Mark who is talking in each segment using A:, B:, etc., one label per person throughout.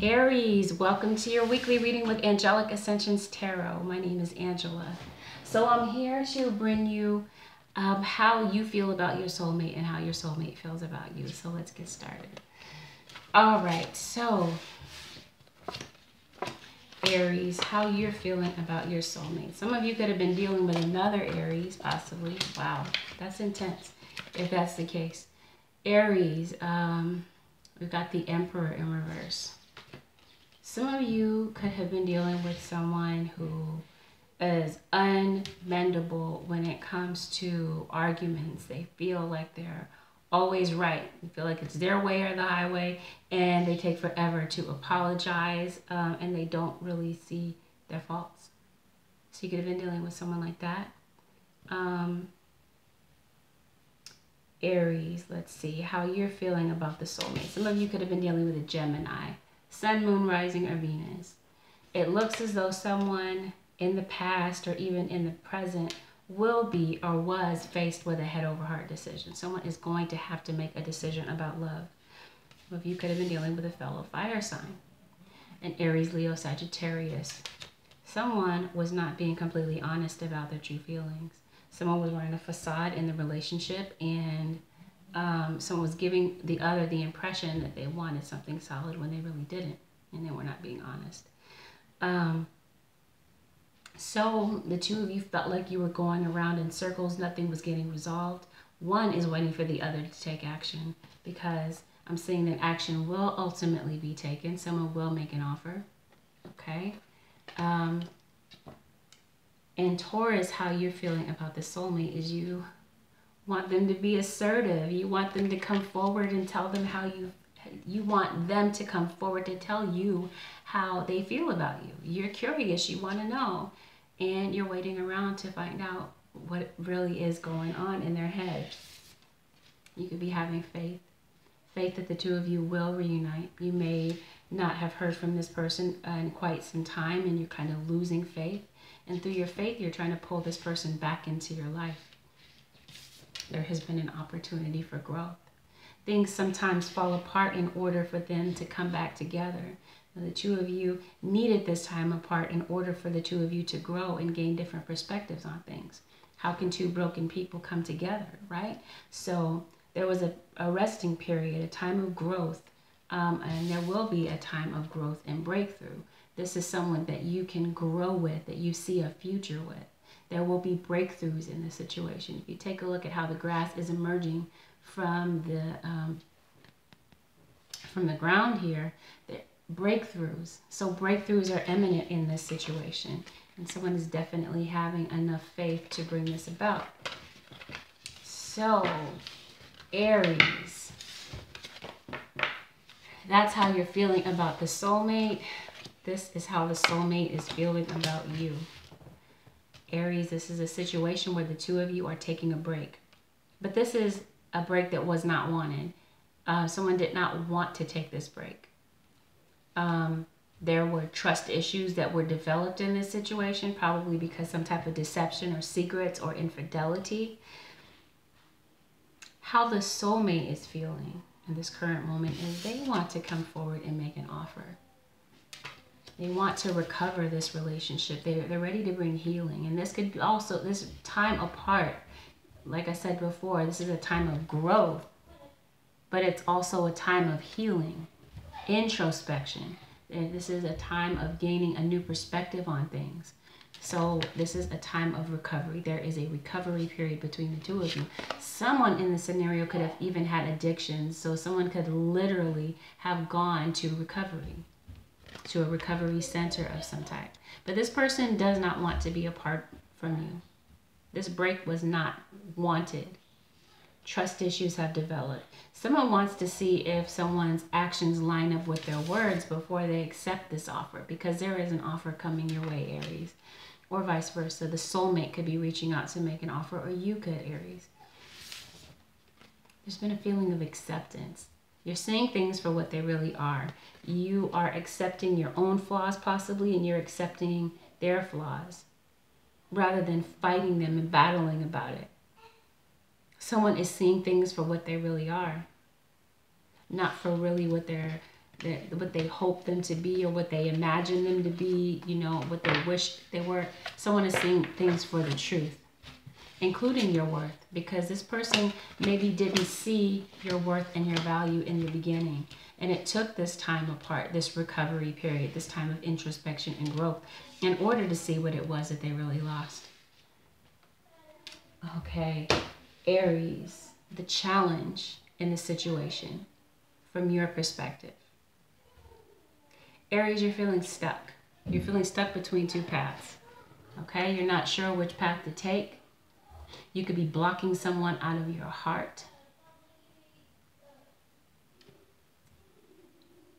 A: Aries, welcome to your weekly reading with Angelic Ascensions Tarot. My name is Angela. So I'm here to bring you how you feel about your soulmate and how your soulmate feels about you. So let's get started. All right, so Aries, how you're feeling about your soulmate. Some of you could have been dealing with another Aries, possibly. Wow, that's intense if that's the case. Aries, we've got the Emperor in reverse. Some of you could have been dealing with someone who is unmendable when it comes to arguments. They feel like they're always right. They feel like it's their way or the highway, and they take forever to apologize, and they don't really see their faults. So you could have been dealing with someone like that. Aries, let's see how you're feeling about the soulmate. Some of you could have been dealing with a Gemini. Sun, Moon, Rising, or Venus. It looks as though someone in the past or even in the present will be or was faced with a head over heart decision. Someone is going to have to make a decision about love. Some of you could have been dealing with a fellow fire sign. An Aries, Leo, Sagittarius. Someone was not being completely honest about their true feelings. Someone was wearing a facade in the relationship, and someone was giving the other the impression that they wanted something solid when they really didn't, and they were not being honest. So the two of you felt like you were going around in circles. Nothing was getting resolved. One is waiting for the other to take action, because I'm seeing that action will ultimately be taken. Someone will make an offer. Okay. And Taurus, how you're feeling about the soulmate is you want them to be assertive. You want them to come forward and tell them how you want them to come forward to tell you how they feel about you. You're curious, you want to know, and you're waiting around to find out what really is going on in their head. You could be having faith that the two of you will reunite. You may not have heard from this person in quite some time, and you're kind of losing faith. And through your faith, you're trying to pull this person back into your life. There has been an opportunity for growth. Things sometimes fall apart in order for them to come back together. The two of you needed this time apart in order for the two of you to grow and gain different perspectives on things. How can two broken people come together, right? So there was a resting period, a time of growth, and there will be a time of growth and breakthrough. This is someone that you can grow with, that you see a future with. There will be breakthroughs in this situation. If you take a look at how the grass is emerging from the ground here, breakthroughs. So breakthroughs are imminent in this situation, and someone is definitely having enough faith to bring this about. So, Aries, that's how you're feeling about the soulmate. This is how the soulmate is feeling about you. Aries, this is a situation where the two of you are taking a break. But this is a break that was not wanted. Someone did not want to take this break. There were trust issues that were developed in this situation, probably because some type of deception or secrets or infidelity. How the soulmate is feeling in this current moment is they want to come forward and make an offer. They want to recover this relationship. They're ready to bring healing. And this could also, this time apart, like I said before, this is a time of growth, but it's also a time of healing, introspection. And this is a time of gaining a new perspective on things. So this is a time of recovery. There is a recovery period between the two of you. Someone in the scenario could have even had addictions. So someone could literally have gone to recovery, to a recovery center of some type. But this person does not want to be apart from you. This break was not wanted. Trust issues have developed. Someone wants to see if someone's actions line up with their words before they accept this offer, because there is an offer coming your way, Aries, or vice versa. The soulmate could be reaching out to make an offer, or you could, Aries. There's been a feeling of acceptance. You're seeing things for what they really are. You are accepting your own flaws possibly, and you're accepting their flaws rather than fighting them and battling about it. Someone is seeing things for what they really are, not for really what they're what they hope them to be, or what they imagine them to be, you know, what they wish they were. Someone is seeing things for the truth, including your worth, because this person maybe didn't see your worth and your value in the beginning. And it took this time apart, this recovery period, this time of introspection and growth, in order to see what it was that they really lost. Okay, Aries, the challenge in the situation from your perspective. Aries, you're feeling stuck. You're feeling stuck between two paths. Okay, you're not sure which path to take. You could be blocking someone out of your heart.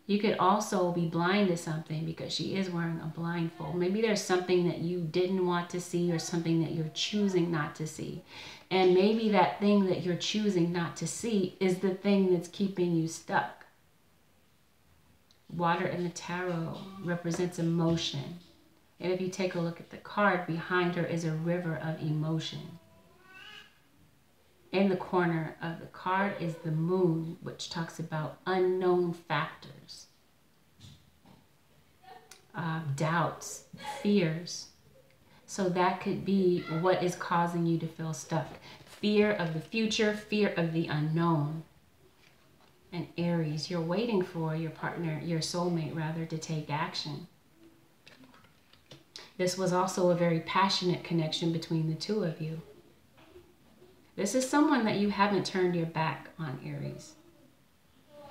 A: You could also be blind to something, because she is wearing a blindfold. Maybe there's something that you didn't want to see, or something that you're choosing not to see. And maybe that thing that you're choosing not to see is the thing that's keeping you stuck. Water in the tarot represents emotion. And if you take a look at the card, behind her is a river of emotion. In the corner of the card is the moon, which talks about unknown factors, doubts, fears. So that could be what is causing you to feel stuck. Fear of the future, fear of the unknown. And Aries, you're waiting for your partner, your soulmate rather, to take action. This was also a very passionate connection between the two of you. This is someone that you haven't turned your back on, Aries.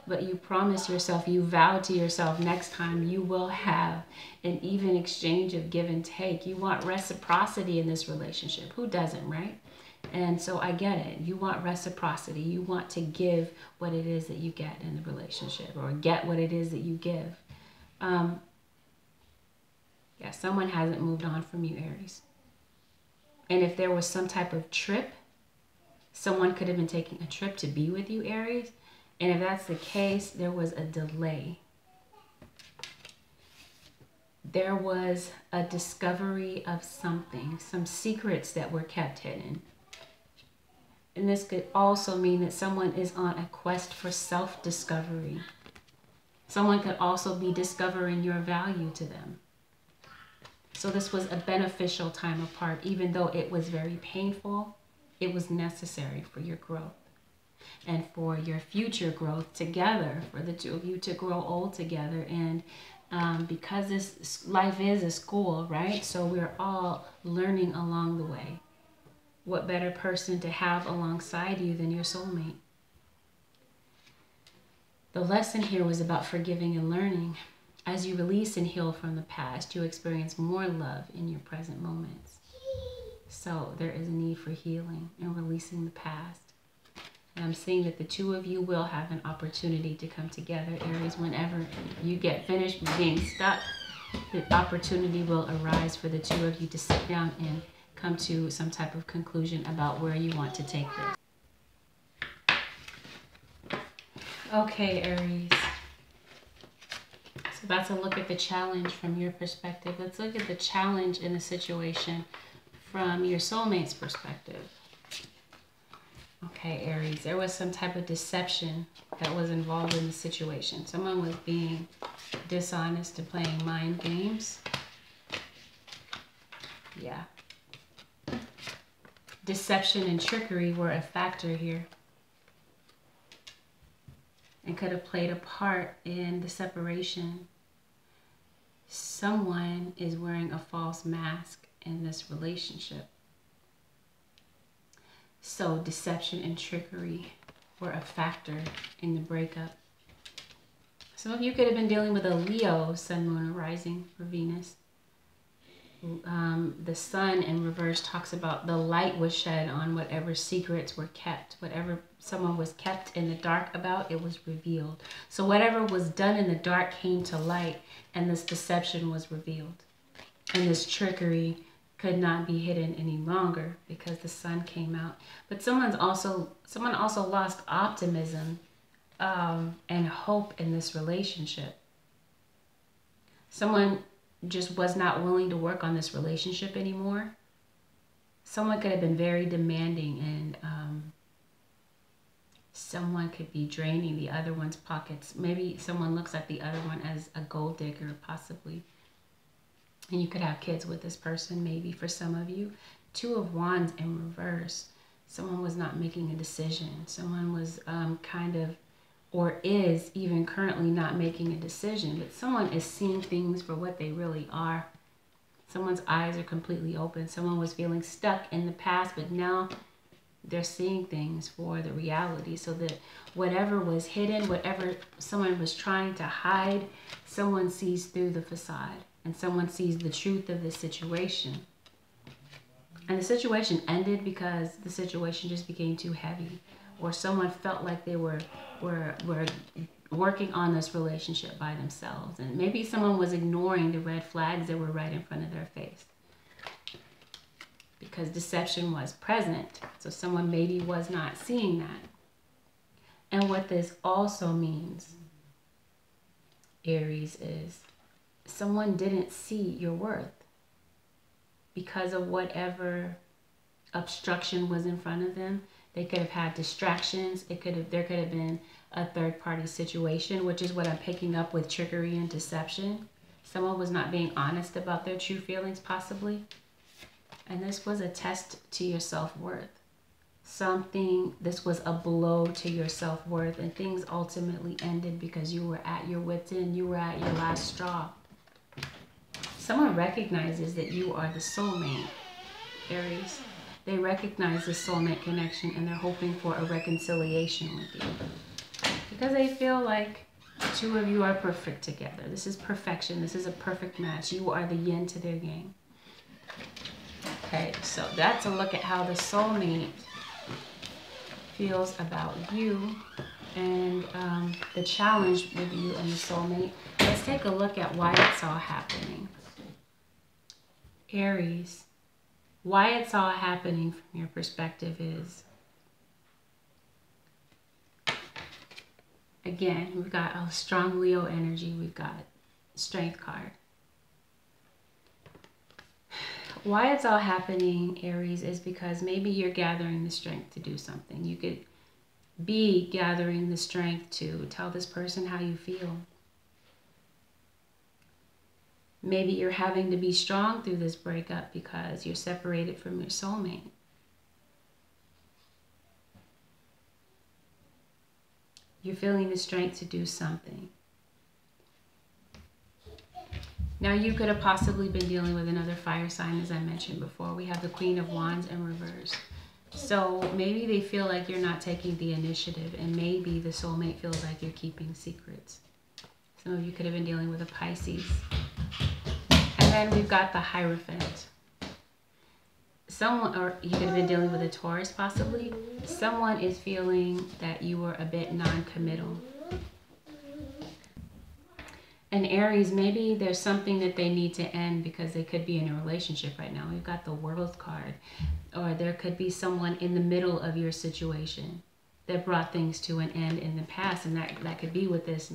A: But you promised yourself, you vowed to yourself, next time you will have an even exchange of give and take. You want reciprocity in this relationship. Who doesn't, right? And so I get it. You want reciprocity. You want to give what it is that you get in the relationship, or get what it is that you give. Yeah, someone hasn't moved on from you, Aries. And if there was some type of trip, someone could have been taking a trip to be with you, Aries. And if that's the case, there was a delay. There was a discovery of something, some secrets that were kept hidden. And this could also mean that someone is on a quest for self-discovery. Someone could also be discovering your value to them. So this was a beneficial time apart. Even though it was very painful, it was necessary for your growth and for your future growth together, for the two of you to grow old together. And because this life is a school, right? So we're all learning along the way. What better person to have alongside you than your soulmate? The lesson here was about forgiving and learning. As you release and heal from the past, you experience more love in your present moments. So there is a need for healing and releasing the past. And I'm seeing that the two of you will have an opportunity to come together, Aries. Whenever you get finished being stuck, the opportunity will arise for the two of you to sit down and come to some type of conclusion about where you want to take this. Okay, Aries. So that's a look at the challenge from your perspective. Let's look at the challenge in the situation from your soulmate's perspective. Okay, Aries, there was some type of deception that was involved in the situation. Someone was being dishonest and playing mind games. Yeah. Deception and trickery were a factor here and could have played a part in the separation. Someone is wearing a false mask in this relationship. So deception and trickery were a factor in the breakup. Some of you could have been dealing with a Leo, Sun, Moon, or Rising, or Venus. The sun in reverse talks about the light was shed on whatever secrets were kept. Whatever someone was kept in the dark about, it was revealed. So whatever was done in the dark came to light, and this deception was revealed. And this trickery could not be hidden any longer because the sun came out. But someone also lost optimism and hope in this relationship. Someone just was not willing to work on this relationship anymore. Someone could have been very demanding and Someone could be draining the other one's pockets. Maybe someone looks at the other one as a gold digger, possibly. And you could have kids with this person, maybe for some of you. Two of Wands in reverse. Someone was not making a decision. Someone was kind of, or is even currently not making a decision. But someone is seeing things for what they really are. Someone's eyes are completely open. Someone was feeling stuck in the past, but now they're seeing things for the reality, so that whatever was hidden, whatever someone was trying to hide, someone sees through the facade, and someone sees the truth of the situation. And the situation ended because the situation just became too heavy, or someone felt like they were working on this relationship by themselves, and maybe someone was ignoring the red flags that were right in front of their face, because deception was present. So someone maybe was not seeing that. And what this also means, Aries, is someone didn't see your worth because of whatever obstruction was in front of them. They could have had distractions. There could have been a third-party situation, which is what I'm picking up with trickery and deception. Someone was not being honest about their true feelings, possibly. And this was a test to your self-worth. This was a blow to your self-worth, and things ultimately ended because you were at your wit's end. You were at your last straw. Someone recognizes that you are the soulmate, Aries. They recognize the soulmate connection, and they're hoping for a reconciliation with you, because they feel like the two of you are perfect together. This is perfection. This is a perfect match. You are the yin to their yang. Okay, so that's a look at how the soulmate feels about you and the challenge with you and the soulmate. Let's take a look at why it's all happening. Aries, why it's all happening from your perspective is, again, we've got a strong Leo energy. We've got Strength card. Why it's all happening, Aries, is because maybe you're gathering the strength to do something. You could be gathering the strength to tell this person how you feel. Maybe you're having to be strong through this breakup because you're separated from your soulmate. You're feeling the strength to do something. Now, you could have possibly been dealing with another fire sign, as I mentioned before. We have the Queen of Wands in reverse. So maybe they feel like you're not taking the initiative, and maybe the soulmate feels like you're keeping secrets. Some of you could have been dealing with a Pisces. And then we've got the Hierophant. Someone, or you could have been dealing with a Taurus possibly. Someone is feeling that you were a bit non-committal. And Aries, maybe there's something that they need to end because they could be in a relationship right now. We've got the World card. Or there could be someone in the middle of your situation that brought things to an end in the past. And that could be what this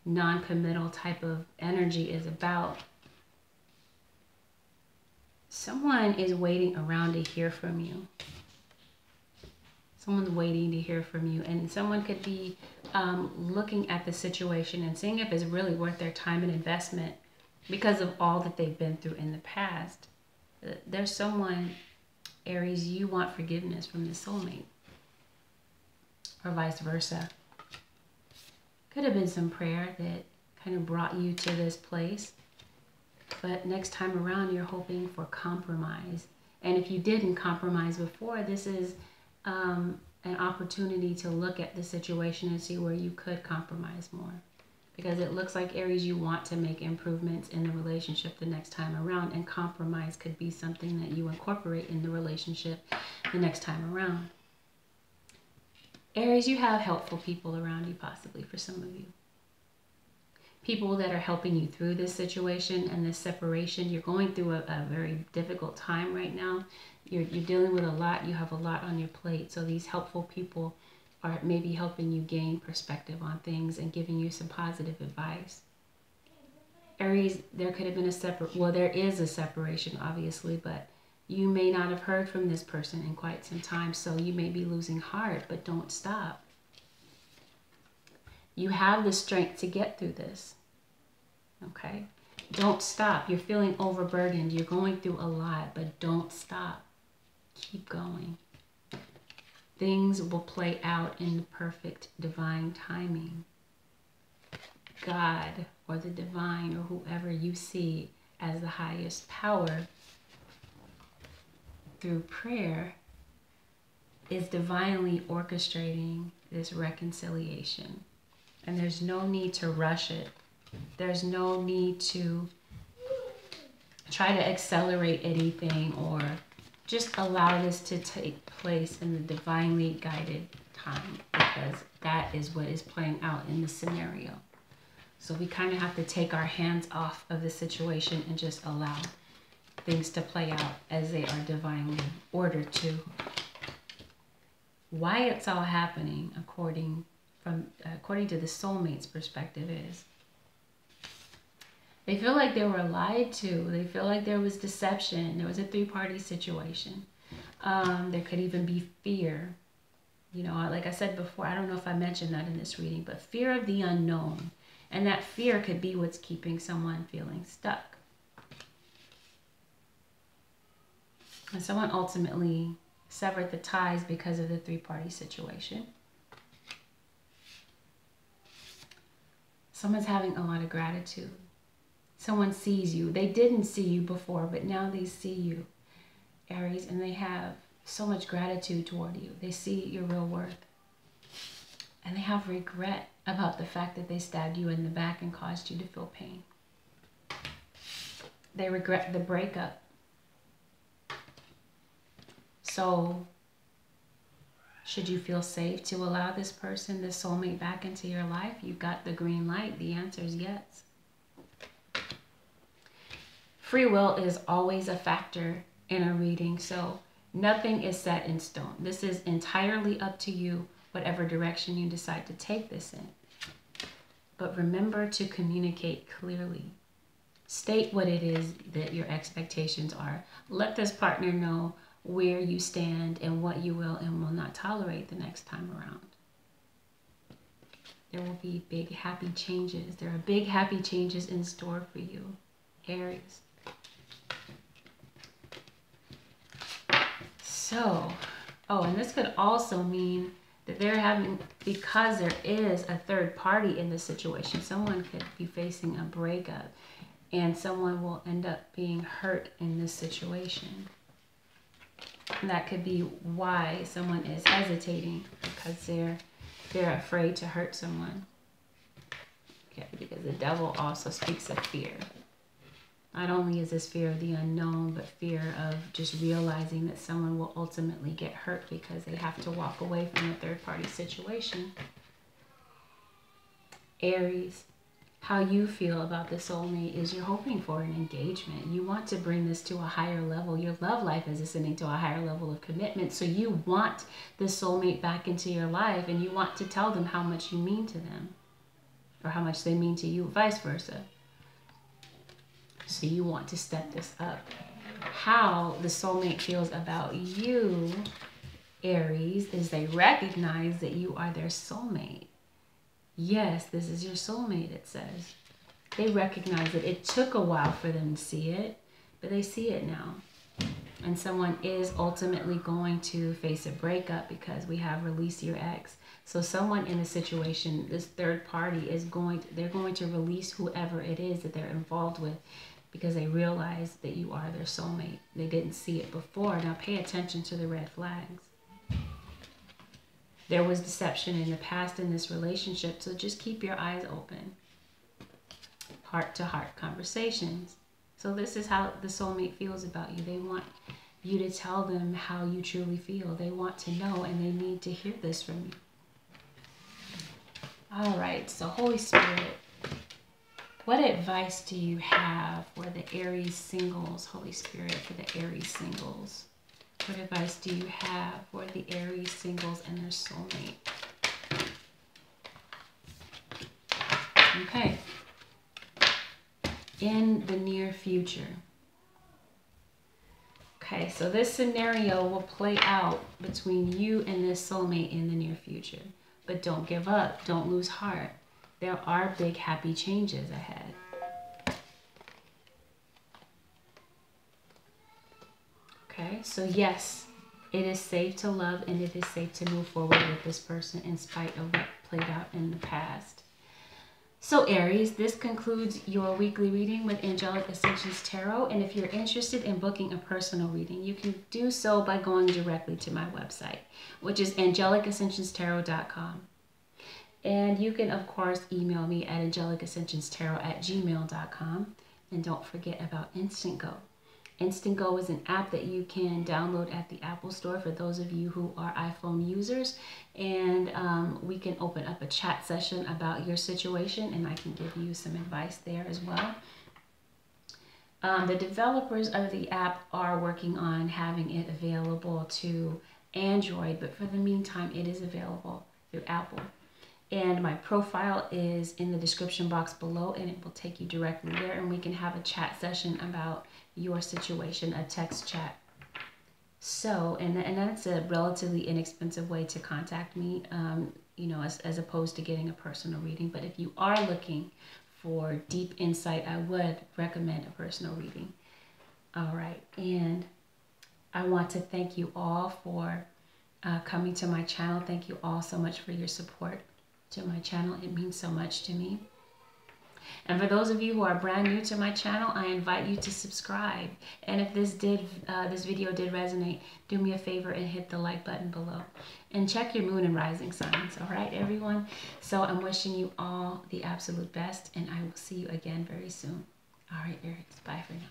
A: non-committal type of energy is about. Someone is waiting around to hear from you. Someone's waiting to hear from you, and someone could be looking at the situation and seeing if it's really worth their time and investment because of all that they've been through in the past. There's someone, Aries, you want forgiveness from the soulmate, or vice versa. Could have been some prayer that kind of brought you to this place, but next time around you're hoping for compromise. And if you didn't compromise before, this is an opportunity to look at the situation and see where you could compromise more. Because it looks like, Aries, you want to make improvements in the relationship the next time around, and compromise could be something that you incorporate in the relationship the next time around. Aries, you have helpful people around you, possibly for some of you. People that are helping you through this situation and this separation. You're going through a very difficult time right now. You're dealing with a lot. You have a lot on your plate. So these helpful people are maybe helping you gain perspective on things and giving you some positive advice. Aries, there could have been there is a separation, obviously, but you may not have heard from this person in quite some time. So you may be losing heart, but don't stop. You have the strength to get through this. Okay? Don't stop. You're feeling overburdened. You're going through a lot, but don't stop. Keep going. Things will play out in the perfect divine timing. God or the divine or whoever you see as the highest power through prayer is divinely orchestrating this reconciliation. And there's no need to rush it. There's no need to try to accelerate anything or just allow this to take place in the divinely guided time, because that is what is playing out in the scenario. So we kind of have to take our hands off of the situation and just allow things to play out as they are divinely ordered to. Why it's all happening according to the soulmates perspective is they feel like they were lied to. They feel like there was deception. There was a three-party situation. There could even be fear. You know, like I said before, I don't know if I mentioned that in this reading, but fear of the unknown. And that fear could be what's keeping someone feeling stuck. And someone ultimately severed the ties because of the three-party situation. Someone's having a lot of gratitude. Someone sees you. They didn't see you before, but now they see you, Aries, and they have so much gratitude toward you. They see your real worth. And they have regret about the fact that they stabbed you in the back and caused you to feel pain. They regret the breakup. So, should you feel safe to allow this person, this soulmate, back into your life? You got the green light. The answer is yes. Free will is always a factor in a reading, so nothing is set in stone. This is entirely up to you, whatever direction you decide to take this in. But remember to communicate clearly. State what it is that your expectations are. Let this partner know where you stand and what you will and will not tolerate the next time around. There will be big happy changes. There are big happy changes in store for you, Aries. So, and this could also mean that they're having, because there is a third party in this situation, someone could be facing a breakup and someone will end up being hurt in this situation. And that could be why someone is hesitating, because they're afraid to hurt someone. Okay, because the devil also speaks of fear. Not only is this fear of the unknown, but fear of just realizing that someone will ultimately get hurt because they have to walk away from a third-party situation. Aries, how you feel about the soulmate is you're hoping for an engagement. You want to bring this to a higher level. Your love life is ascending to a higher level of commitment. So you want the soulmate back into your life, and you want to tell them how much you mean to them, or how much they mean to you, vice versa. So you want to step this up. How the soulmate feels about you, Aries, is they recognize that you are their soulmate. Yes, this is your soulmate, it says. They recognize that it took a while for them to see it, but they see it now. And someone is ultimately going to face a breakup because we have released your ex. So someone in a situation, this third party they're going to release whoever it is that they're involved with, because they realize that you are their soulmate. They didn't see it before. Now pay attention to the red flags. There was deception in the past in this relationship, so just keep your eyes open. Heart-to-heart conversations. So this is how the soulmate feels about you. They want you to tell them how you truly feel. They want to know, and they need to hear this from you. All right, so Holy Spirit, what advice do you have for the Aries singles, Holy Spirit, for the Aries singles? What advice do you have for the Aries singles and their soulmate? Okay. In the near future. Okay, so this scenario will play out between you and this soulmate in the near future. But don't give up. Don't lose heart. there are big happy changes ahead. Okay, so yes, it is safe to love and it is safe to move forward with this person in spite of what played out in the past. So Aries, this concludes your weekly reading with Angelic Ascensions Tarot. And if you're interested in booking a personal reading, you can do so by going directly to my website, which is angelicascensionstarot.com. And you can, of course, email me at angelicascensionstarot@gmail.com. And don't forget about Instant Go. Instant Go is an app that you can download at the Apple Store for those of you who are iPhone users. And we can open up a chat session about your situation and I can give you some advice there as well. The developers of the app are working on having it available to Android, but for the meantime, it is available through Apple. And my profile is in the description box below and it will take you directly there and we can have a chat session about your situation, a text chat. So, and that's a relatively inexpensive way to contact me, you know, as opposed to getting a personal reading. But if you are looking for deep insight, I would recommend a personal reading. All right. And I want to thank you all for coming to my channel. Thank you all so much for your support to my channel. It means so much to me. And for those of you who are brand new to my channel, I invite you to subscribe. And if this video did resonate, do me a favor and hit the like button below. And check your moon and rising signs, all right, everyone? So I'm wishing you all the absolute best, and I will see you again very soon. All right, Aries, bye for now.